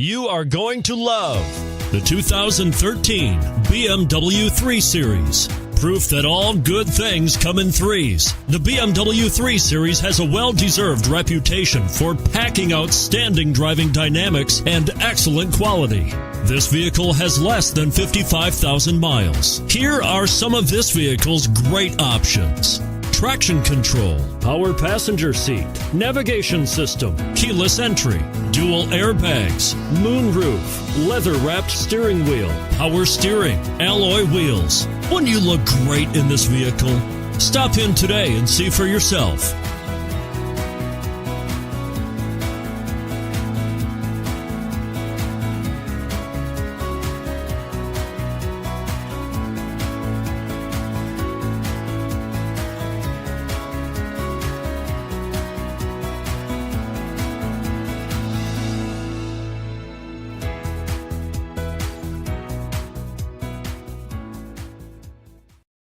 You are going to love the 2013 BMW 3 Series. Proof that all good things come in threes. The BMW 3 Series has a well-deserved reputation for packing outstanding driving dynamics and excellent quality. This vehicle has less than 55,000 miles. Here are some of this vehicle's great options: traction control, power passenger seat, navigation system, keyless entry, dual airbags, moonroof, leather-wrapped steering wheel, power steering, alloy wheels. Wouldn't you look great in this vehicle? Stop in today and see for yourself.